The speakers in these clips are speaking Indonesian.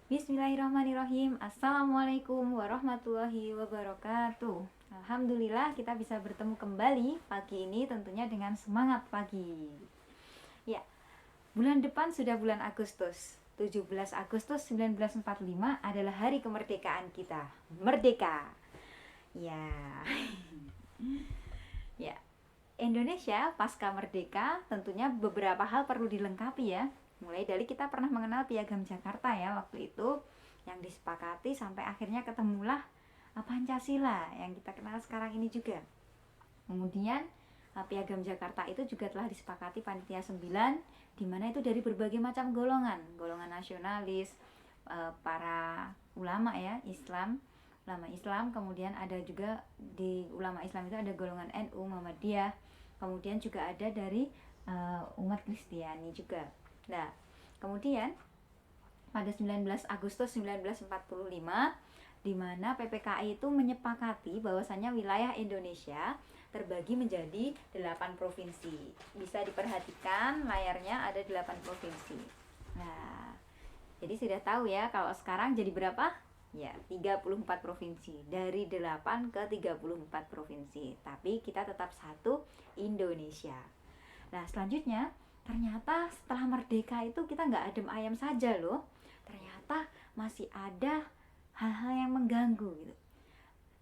Bismillahirrahmanirrahim. Assalamualaikum warahmatullahi wabarakatuh. Alhamdulillah kita bisa bertemu kembali pagi ini tentunya dengan semangat pagi. Ya, bulan depan sudah bulan Agustus. 17 Agustus 1945 adalah hari kemerdekaan kita. Merdeka. Ya. Ya. Indonesia pasca merdeka tentunya beberapa hal perlu dilengkapi ya. Mulai dari kita pernah mengenal Piagam Jakarta ya waktu itu, yang disepakati sampai akhirnya ketemulah Pancasila yang kita kenal sekarang ini juga. Kemudian Piagam Jakarta itu juga telah disepakati Panitia 9, di mana itu dari berbagai macam golongan nasionalis, para ulama ya, ulama Islam, kemudian ada juga di ulama Islam itu ada golongan NU, Muhammadiyah, kemudian juga ada dari umat Kristiani juga. Nah, kemudian pada 19 Agustus 1945 di mana PPKI itu menyepakati bahwasanya wilayah Indonesia terbagi menjadi 8 provinsi. Bisa diperhatikan layarnya ada 8 provinsi. Nah, jadi sudah tahu ya kalau sekarang jadi berapa? Ya, 34 provinsi. Dari 8 ke 34 provinsi. Tapi kita tetap satu Indonesia. Nah, selanjutnya ternyata setelah merdeka itu kita nggak adem ayam saja loh, ternyata masih ada hal-hal yang mengganggu gitu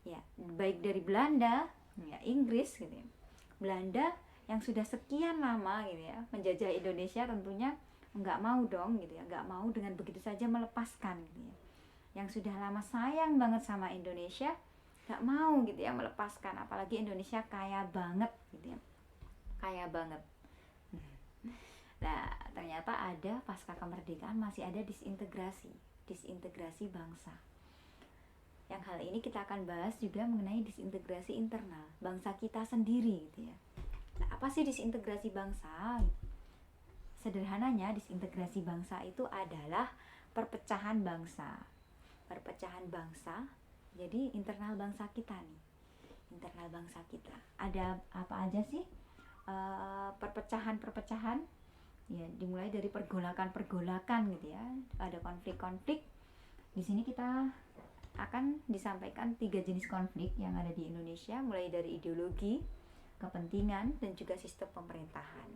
ya, baik dari Belanda ya, Inggris gitu ya. Belanda yang sudah sekian lama gitu ya menjajah Indonesia tentunya nggak mau dong gitu ya, nggak mau dengan begitu saja melepaskan gitu ya, yang sudah lama sayang banget sama Indonesia nggak mau gitu ya melepaskan, apalagi Indonesia kaya banget gitu ya, kaya banget. Nah, ternyata ada pasca kemerdekaan masih ada disintegrasi bangsa. Yang hal ini kita akan bahas juga mengenai disintegrasi internal bangsa kita sendiri gitu ya. Nah, apa sih disintegrasi bangsa? Sederhananya disintegrasi bangsa itu adalah perpecahan bangsa. Perpecahan bangsa. Jadi internal bangsa kita nih. Internal bangsa kita. Ada apa aja sih? Perpecahan-perpecahan ya, dimulai dari pergolakan gitu ya, ada konflik-konflik. Di sini kita akan disampaikan 3 jenis konflik yang ada di Indonesia, mulai dari ideologi, kepentingan, dan juga sistem pemerintahan.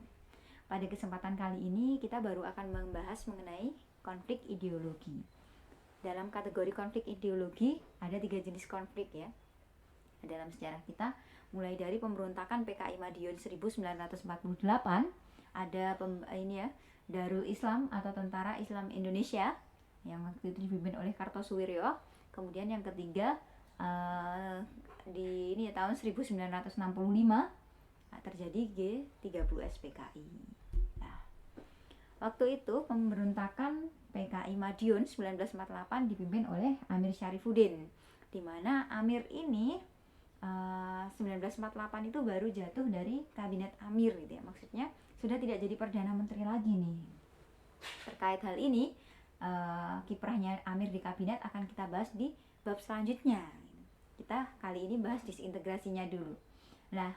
Pada kesempatan kali ini kita baru akan membahas mengenai konflik ideologi. Dalam kategori konflik ideologi ada 3 jenis konflik ya dalam sejarah kita, mulai dari pemberontakan PKI Madiun 1948, ada ini ya, Darul Islam atau Tentara Islam Indonesia yang waktu itu dipimpin oleh Kartosuwiryo. Kemudian yang ketiga di ini ya, tahun 1965 terjadi G30S PKI. Nah, waktu itu pemberontakan PKI Madiun 1948 dipimpin oleh Amir Syarifuddin, di mana Amir ini 1948 itu baru jatuh dari kabinet Amir gitu ya, maksudnya sudah tidak jadi Perdana Menteri lagi nih. Terkait hal ini, kiprahnya Amir di kabinet akan kita bahas di bab selanjutnya. Kita kali ini bahas disintegrasinya dulu. Nah,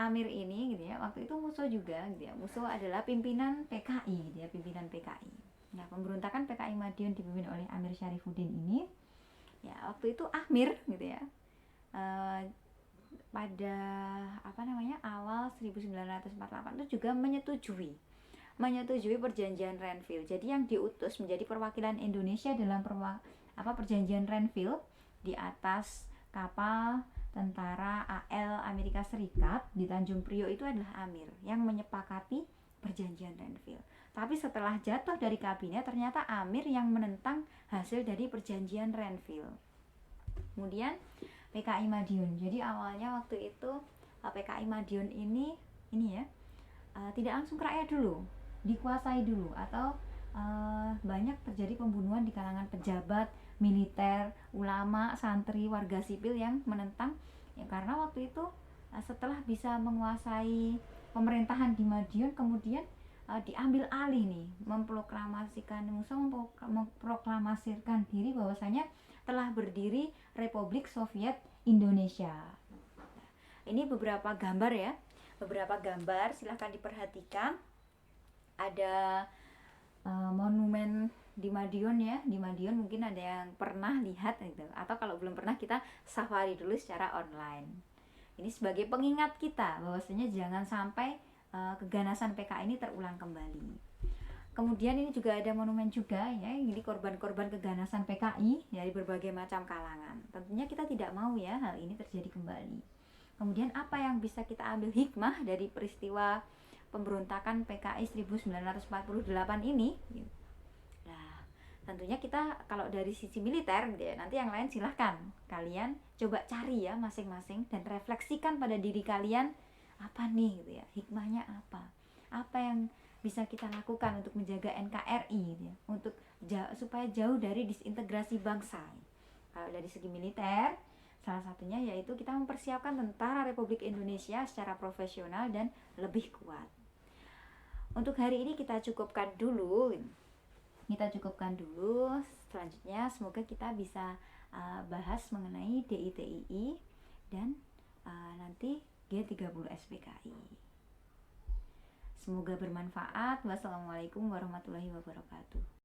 Amir ini gitu ya, waktu itu musuh juga gitu ya. Musuh adalah pimpinan PKI gitu ya, pimpinan PKI. Nah, pemberontakan PKI Madiun dipimpin oleh Amir Syarifuddin ini ya, waktu itu Amir gitu ya, pada awal 1948 itu juga menyetujui perjanjian Renville. Jadi yang diutus menjadi perwakilan Indonesia dalam perjanjian Renville di atas kapal tentara AL Amerika Serikat di Tanjung Priok itu adalah Amir yang menyepakati perjanjian Renville. Tapi setelah jatuh dari kabinet, ternyata Amir yang menentang hasil dari perjanjian Renville. Kemudian PKI Madiun. Jadi awalnya waktu itu PKI Madiun ini ya, tidak langsung ke rakyat dulu, dikuasai dulu, atau banyak terjadi pembunuhan di kalangan pejabat, militer, ulama, santri, warga sipil yang menentang ya, karena waktu itu setelah bisa menguasai pemerintahan di Madiun, kemudian diambil alih nih, memproklamasikan diri bahwasanya telah berdiri Republik Soviet Indonesia. Ini beberapa gambar ya, silahkan diperhatikan. Ada monumen di Madiun ya, di Madiun mungkin ada yang pernah lihat gitu, atau kalau belum pernah kita safari dulu secara online. Ini sebagai pengingat kita bahwasanya jangan sampai keganasan PKI ini terulang kembali. Kemudian ini juga ada monumen juga ya, ini korban-korban keganasan PKI dari berbagai macam kalangan. Tentunya kita tidak mau ya hal ini terjadi kembali. Kemudian apa yang bisa kita ambil hikmah dari peristiwa pemberontakan PKI 1948 ini? Nah, tentunya kita kalau dari sisi militer gitu ya, nanti yang lain silahkan kalian coba cari ya masing-masing dan refleksikan pada diri kalian, apa nih gitu ya, hikmahnya apa yang bisa kita lakukan untuk menjaga NKRI gitu ya, untuk supaya jauh dari disintegrasi bangsa. Kalau dari segi militer, salah satunya yaitu kita mempersiapkan tentara Republik Indonesia secara profesional dan lebih kuat. Untuk hari ini kita cukupkan dulu. Selanjutnya semoga kita bisa bahas mengenai DITII dan nanti G30 SPKI. Semoga bermanfaat. Wassalamualaikum warahmatullahi wabarakatuh.